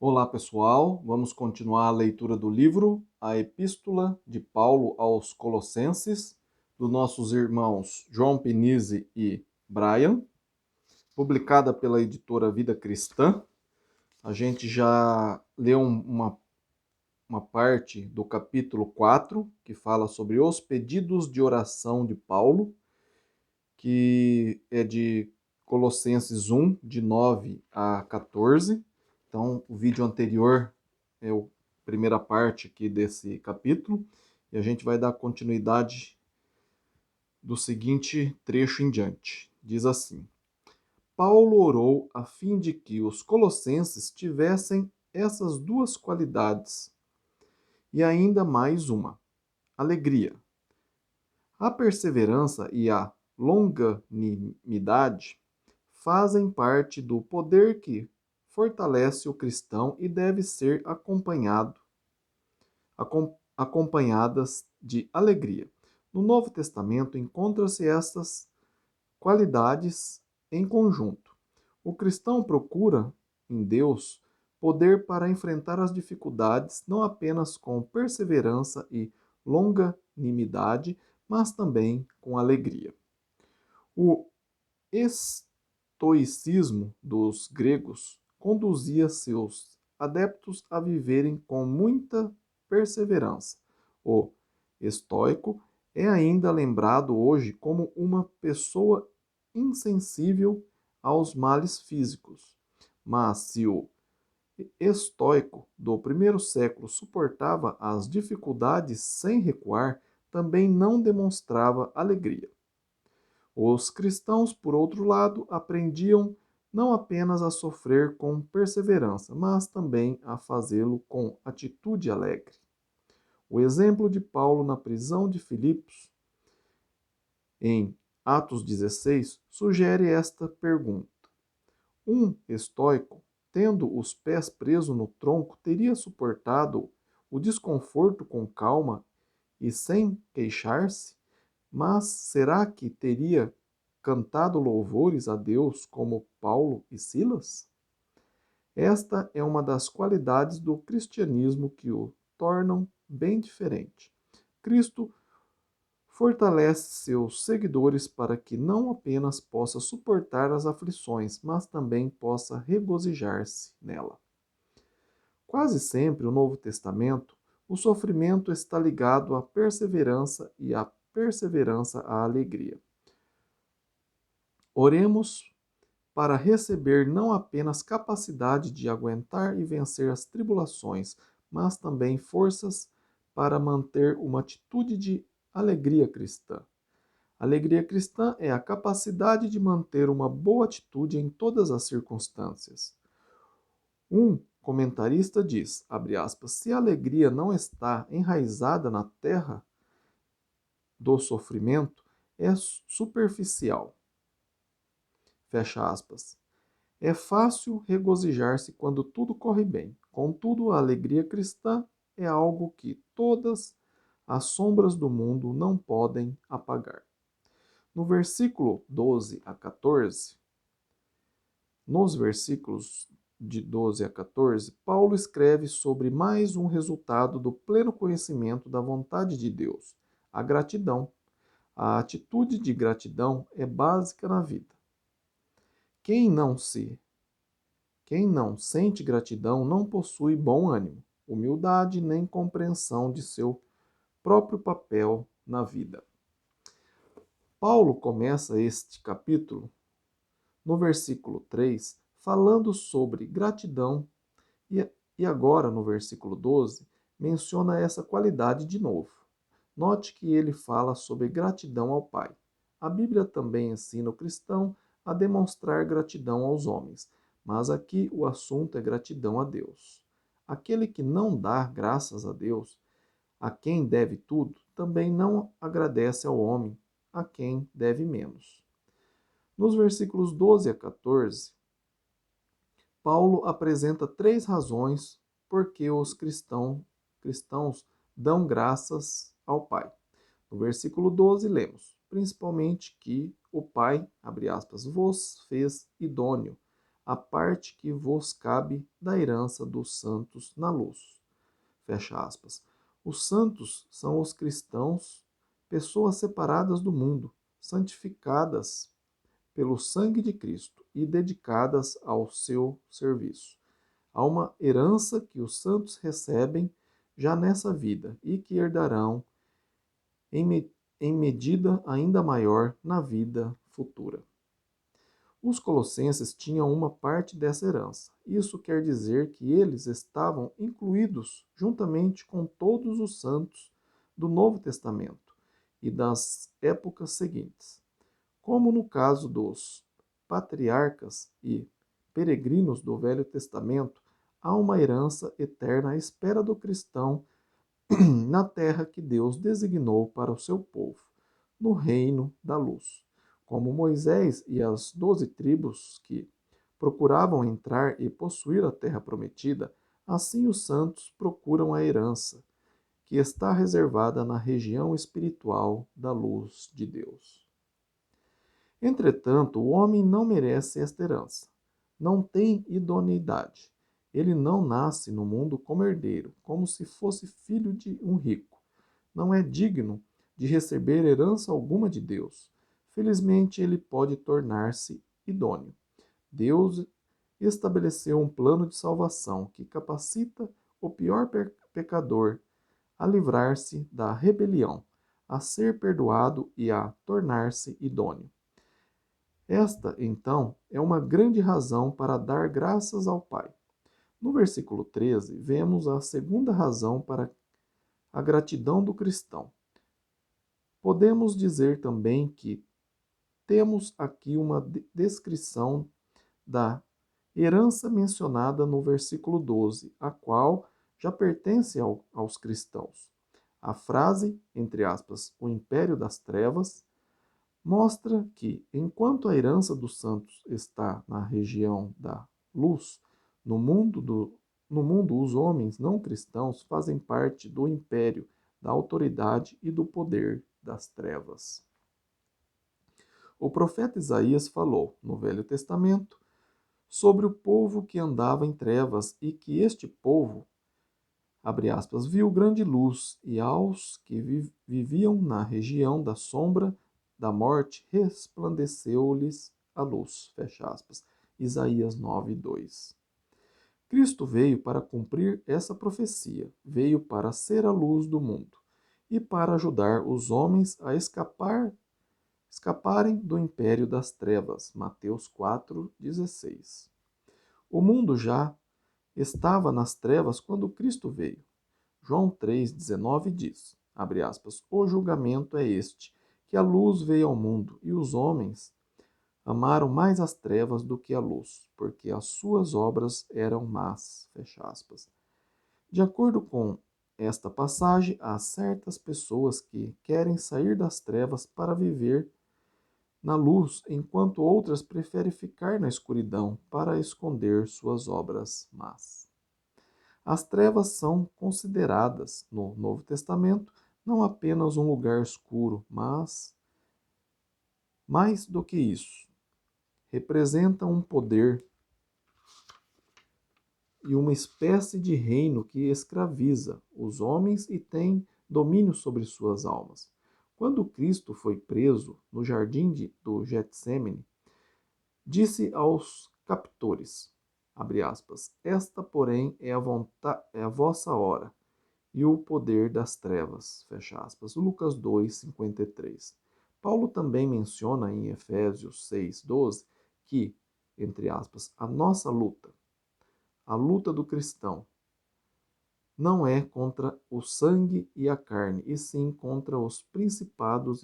Olá, pessoal. Vamos continuar a leitura do livro A Epístola de Paulo aos Colossenses, dos nossos irmãos João Penise e Brian, publicada pela editora Vida Cristã. A gente já leu uma parte do capítulo 4, que fala sobre os pedidos de oração de Paulo, que é de Colossenses 1, de 9 a 14. Então, o vídeo anterior é a primeira parte aqui desse capítulo, e a gente vai dar continuidade do seguinte trecho em diante. Diz assim: Paulo orou a fim de que os colossenses tivessem essas duas qualidades, e ainda mais uma: alegria. A perseverança e a longanimidade fazem parte do poder que fortalece o cristão e deve ser acompanhadas de alegria. No Novo Testamento encontram-se estas qualidades em conjunto. O cristão procura em Deus poder para enfrentar as dificuldades não apenas com perseverança e longanimidade, mas também com alegria. O estoicismo dos gregos conduzia seus adeptos a viverem com muita perseverança. O estoico é ainda lembrado hoje como uma pessoa insensível aos males físicos. Mas se o estoico do primeiro século suportava as dificuldades sem recuar, também não demonstrava alegria. Os cristãos, por outro lado, aprendiam não apenas a sofrer com perseverança, mas também a fazê-lo com atitude alegre. O exemplo de Paulo na prisão de Filipos, em Atos 16, sugere esta pergunta. Um estoico, tendo os pés presos no tronco, teria suportado o desconforto com calma e sem queixar-se? Mas será que teria cantado louvores a Deus como Paulo e Silas? Esta é uma das qualidades do cristianismo que o tornam bem diferente. Cristo fortalece seus seguidores para que não apenas possa suportar as aflições, mas também possa regozijar-se nela. Quase sempre no Novo Testamento, o sofrimento está ligado à perseverança e a perseverança à alegria. Oremos para receber não apenas capacidade de aguentar e vencer as tribulações, mas também forças para manter uma atitude de alegria cristã. Alegria cristã é a capacidade de manter uma boa atitude em todas as circunstâncias. Um comentarista diz, abre aspas, se a alegria não está enraizada na terra do sofrimento, é superficial. Fecha aspas. É fácil regozijar-se quando tudo corre bem. Contudo, a alegria cristã é algo que todas as sombras do mundo não podem apagar. No versículo 12 a 14, nos versículos de 12 a 14, Paulo escreve sobre mais um resultado do pleno conhecimento da vontade de Deus, a gratidão. A atitude de gratidão é básica na vida. Quem não se Quem não sente gratidão não possui bom ânimo, humildade nem compreensão de seu próprio papel na vida. Paulo começa este capítulo no versículo 3 falando sobre gratidão e agora no versículo 12 menciona essa qualidade de novo. Note que ele fala sobre gratidão ao Pai. A Bíblia também ensina o cristão a demonstrar gratidão aos homens, mas aqui o assunto é gratidão a Deus. Aquele que não dá graças a Deus, a quem deve tudo, também não agradece ao homem, a quem deve menos. Nos versículos 12 a 14, Paulo apresenta três razões por que os cristãos dão graças ao Pai. No versículo 12, lemos: principalmente que o Pai, abre aspas, vos fez idôneo a parte que vos cabe da herança dos santos na luz. Fecha aspas. Os santos são os cristãos, pessoas separadas do mundo, santificadas pelo sangue de Cristo e dedicadas ao seu serviço. Há uma herança que os santos recebem já nessa vida e que herdarão em medida ainda maior na vida futura. Os colossenses tinham uma parte dessa herança. Isso quer dizer que eles estavam incluídos juntamente com todos os santos do Novo Testamento e das épocas seguintes. Como no caso dos patriarcas e peregrinos do Velho Testamento, há uma herança eterna à espera do cristão na terra que Deus designou para o seu povo, no reino da luz. Como Moisés e as 12 tribos que procuravam entrar e possuir a terra prometida, assim os santos procuram a herança, que está reservada na região espiritual da luz de Deus. Entretanto, o homem não merece esta herança. Não tem idoneidade. Ele não nasce no mundo como herdeiro, como se fosse filho de um rico. Não é digno de receber herança alguma de Deus. Felizmente, ele pode tornar-se idôneo. Deus estabeleceu um plano de salvação que capacita o pior pecador a livrar-se da rebelião, a ser perdoado e a tornar-se idôneo. Esta, então, é uma grande razão para dar graças ao Pai. No versículo 13, vemos a segunda razão para a gratidão do cristão. Podemos dizer também que temos aqui uma descrição da herança mencionada no versículo 12, a qual já pertence aos cristãos. A frase, entre aspas, o império das trevas, mostra que, enquanto a herança dos santos está na região da luz, no mundo os homens não cristãos fazem parte do império, da autoridade e do poder das trevas. O profeta Isaías falou, no Velho Testamento, sobre o povo que andava em trevas e que este povo, abre aspas, viu grande luz, e aos que viviam na região da sombra da morte resplandeceu-lhes a luz, fecha aspas. Isaías 9:2. Cristo veio para cumprir essa profecia, veio para ser a luz do mundo e para ajudar os homens a escaparem do império das trevas. Mateus 4:16. O mundo já estava nas trevas quando Cristo veio. João 3,19 diz, abre aspas, o julgamento é este, que a luz veio ao mundo, e os homens amaram mais as trevas do que a luz, porque as suas obras eram más, fecha aspas. De acordo com esta passagem, há certas pessoas que querem sair das trevas para viver na luz, enquanto outras preferem ficar na escuridão para esconder suas obras más. As trevas são consideradas, no Novo Testamento, não apenas um lugar escuro, mas, mais do que isso, representam um poder e uma espécie de reino que escraviza os homens e tem domínio sobre suas almas. Quando Cristo foi preso no jardim do Getsemane, disse aos captores, abre aspas, esta, porém, é a vossa hora e o poder das trevas, fecha aspas. Lucas 2:53. Paulo também menciona em Efésios 6:12 que, entre aspas, a nossa luta, a luta do cristão, não é contra o sangue e a carne, e sim contra os principados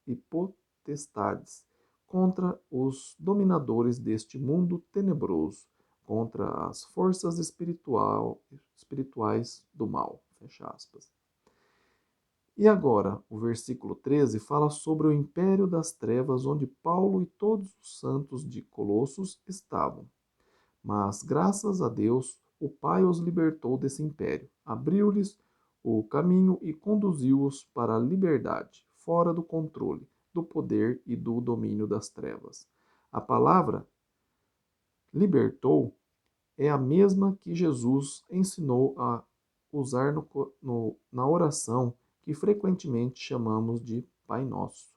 e potestades, contra os dominadores deste mundo tenebroso, contra as forças espirituais do mal. Fecha aspas. E agora, o versículo 13 fala sobre o império das trevas, onde Paulo e todos os santos de Colossos estavam. Mas, graças a Deus, o Pai os libertou desse império, abriu-lhes o caminho e conduziu-os para a liberdade, fora do controle, do poder e do domínio das trevas. A palavra libertou é a mesma que Jesus ensinou a usar na oração que frequentemente chamamos de Pai Nosso.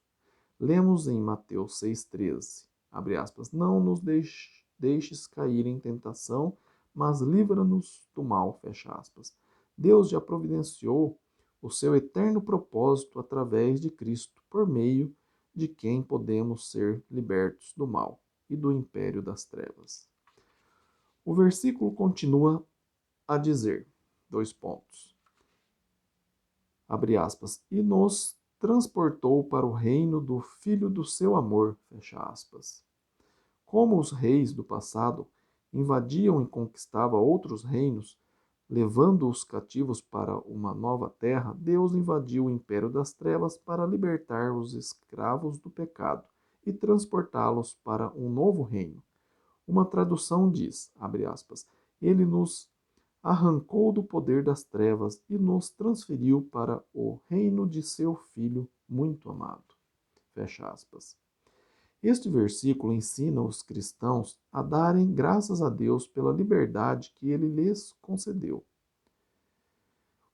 Lemos em Mateus 6,13, abre aspas, não nos deixes cair em tentação, mas livra-nos do mal, fecha aspas. Deus já providenciou o seu eterno propósito através de Cristo, por meio de quem podemos ser libertos do mal e do império das trevas. O versículo continua a dizer, dois pontos, abre aspas, e nos transportou para o reino do Filho do seu amor, fecha aspas. Como os reis do passado invadiam e conquistavam outros reinos, levando os cativos para uma nova terra, Deus invadiu o império das trevas para libertar os escravos do pecado e transportá-los para um novo reino. Uma tradução diz, abre aspas, ele nos arrancou do poder das trevas e nos transferiu para o reino de seu Filho muito amado. Fecha aspas. Este versículo ensina os cristãos a darem graças a Deus pela liberdade que ele lhes concedeu.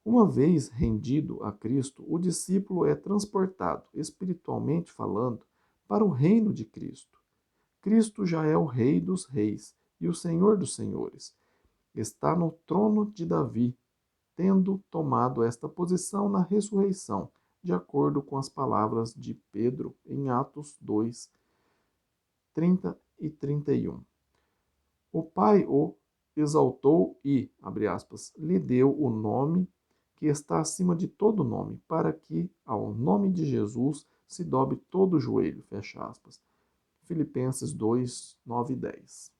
Uma vez rendido a Cristo, o discípulo é transportado, espiritualmente falando, para o reino de Cristo. Cristo já é o Rei dos Reis e o Senhor dos Senhores. Está no trono de Davi, tendo tomado esta posição na ressurreição, de acordo com as palavras de Pedro em Atos 2, 30 e 31. O Pai o exaltou e, abre aspas, lhe deu o nome que está acima de todo nome, para que ao nome de Jesus se dobre todo o joelho, fecha aspas. Filipenses 2, 9 e 10.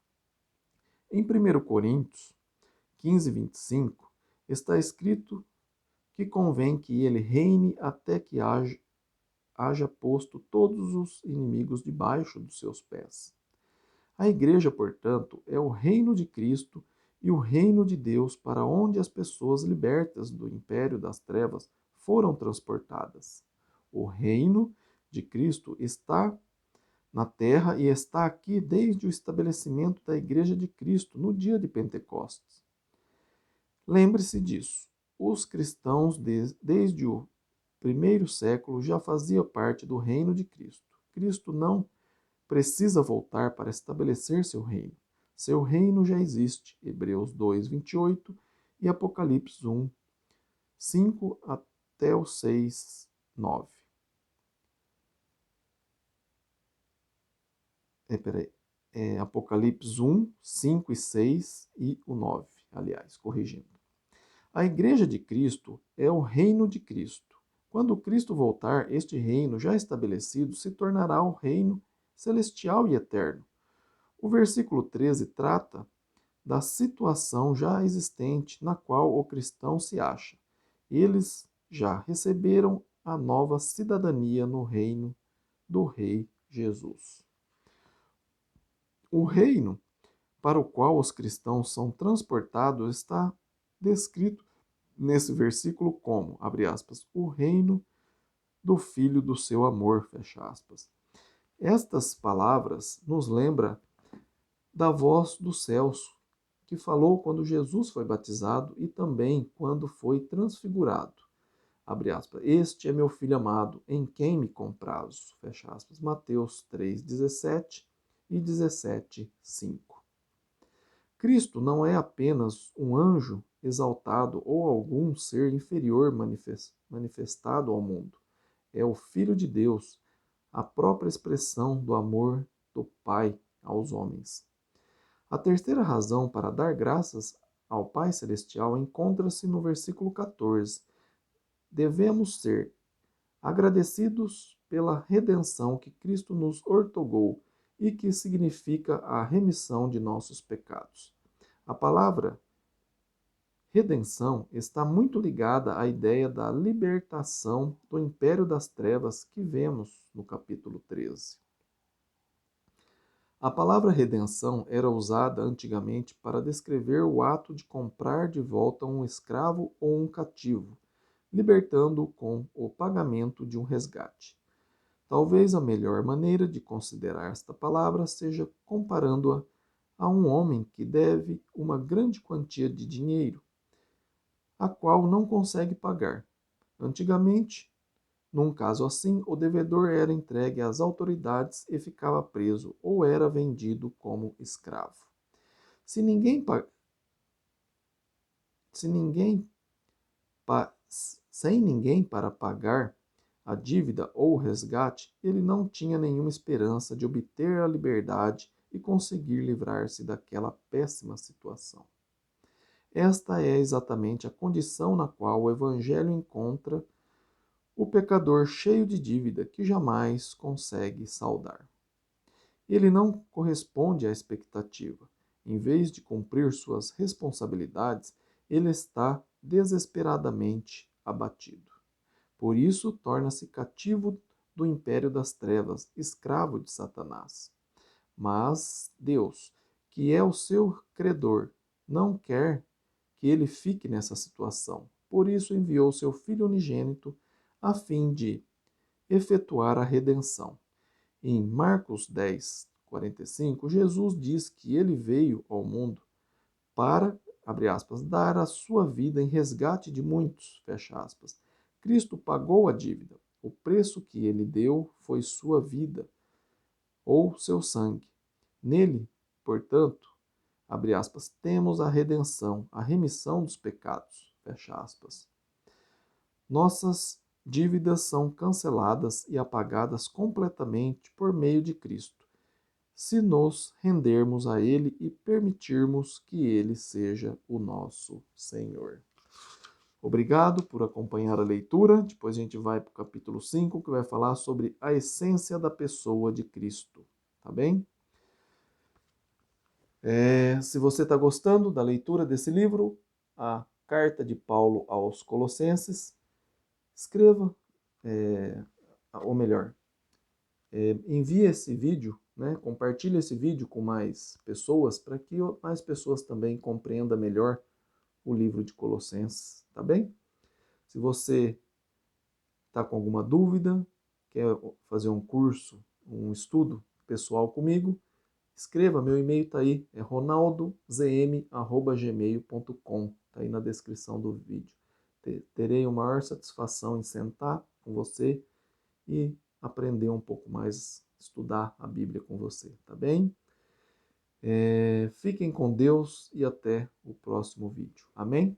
Em 1 Coríntios 15, 25, está escrito que convém que ele reine até que haja posto todos os inimigos debaixo dos seus pés. A igreja, portanto, é o reino de Cristo e o reino de Deus para onde as pessoas libertas do império das trevas foram transportadas. O reino de Cristo está na terra e está aqui desde o estabelecimento da igreja de Cristo no dia de Pentecostes. Lembre-se disso. Os cristãos, desde o primeiro século, já faziam parte do reino de Cristo. Cristo não precisa voltar para estabelecer seu reino. Seu reino já existe. Hebreus 2, 28 e Apocalipse 1, 5 até o 6, 9. Apocalipse 1, 5 e 6 e o 9, aliás, corrigindo. A igreja de Cristo é o reino de Cristo. Quando Cristo voltar, este reino já estabelecido se tornará o reino celestial e eterno. O versículo 13 trata da situação já existente na qual o cristão se acha. Eles já receberam a nova cidadania no reino do Rei Jesus. O reino para o qual os cristãos são transportados está descrito nesse versículo como, abre aspas, o reino do Filho do seu amor, fecha aspas. Estas palavras nos lembram da voz dos céus, que falou quando Jesus foi batizado e também quando foi transfigurado. Abre aspas, este é meu filho amado, em quem me comprazo, fecha aspas. Mateus 3, 17 e 17, 5. Cristo não é apenas um anjo exaltado ou algum ser inferior manifestado ao mundo. É o Filho de Deus, a própria expressão do amor do Pai aos homens. A terceira razão para dar graças ao Pai Celestial encontra-se no versículo 14. Devemos ser agradecidos pela redenção que Cristo nos ortogou e que significa a remissão de nossos pecados. A palavra redenção está muito ligada à ideia da libertação do império das trevas que vemos no capítulo 13. A palavra redenção era usada antigamente para descrever o ato de comprar de volta um escravo ou um cativo, libertando-o com o pagamento de um resgate. Talvez a melhor maneira de considerar esta palavra seja comparando-a a um homem que deve uma grande quantia de dinheiro, a qual não consegue pagar. Antigamente, num caso assim, o devedor era entregue às autoridades e ficava preso ou era vendido como escravo. Se ninguém, se ninguém sem ninguém para pagar a dívida ou o resgate, ele não tinha nenhuma esperança de obter a liberdade e conseguir livrar-se daquela péssima situação. Esta é exatamente a condição na qual o Evangelho encontra o pecador cheio de dívida que jamais consegue saldar. Ele não corresponde à expectativa. Em vez de cumprir suas responsabilidades, ele está desesperadamente abatido. Por isso, torna-se cativo do império das trevas, escravo de Satanás. Mas Deus, que é o seu credor, não quer que ele fique nessa situação. Por isso, enviou seu Filho unigênito a fim de efetuar a redenção. Em Marcos 10, 45, Jesus diz que ele veio ao mundo para, abre aspas, dar a sua vida em resgate de muitos, fecha aspas. Cristo pagou a dívida. O preço que ele deu foi sua vida ou seu sangue. Nele, portanto, abre aspas, temos a redenção, a remissão dos pecados, fecha aspas. Nossas dívidas são canceladas e apagadas completamente por meio de Cristo, se nos rendermos a Ele e permitirmos que Ele seja o nosso Senhor. Obrigado por acompanhar a leitura. Depois a gente vai para o capítulo 5, que vai falar sobre a essência da pessoa de Cristo. Tá bem? Se você está gostando da leitura desse livro, a Carta de Paulo aos Colossenses, escreva, ou melhor, envie esse vídeo, né, compartilhe esse vídeo com mais pessoas, para que mais pessoas também compreendam melhor o livro de Colossenses, tá bem? Se você está com alguma dúvida, quer fazer um curso, um estudo pessoal comigo, escreva, meu e-mail está aí, é ronaldozm@gmail.com, está aí na descrição do vídeo. Terei a maior satisfação em sentar com você e aprender um pouco mais, estudar a Bíblia com você, tá bem? Fiquem com Deus e até o próximo vídeo. Amém?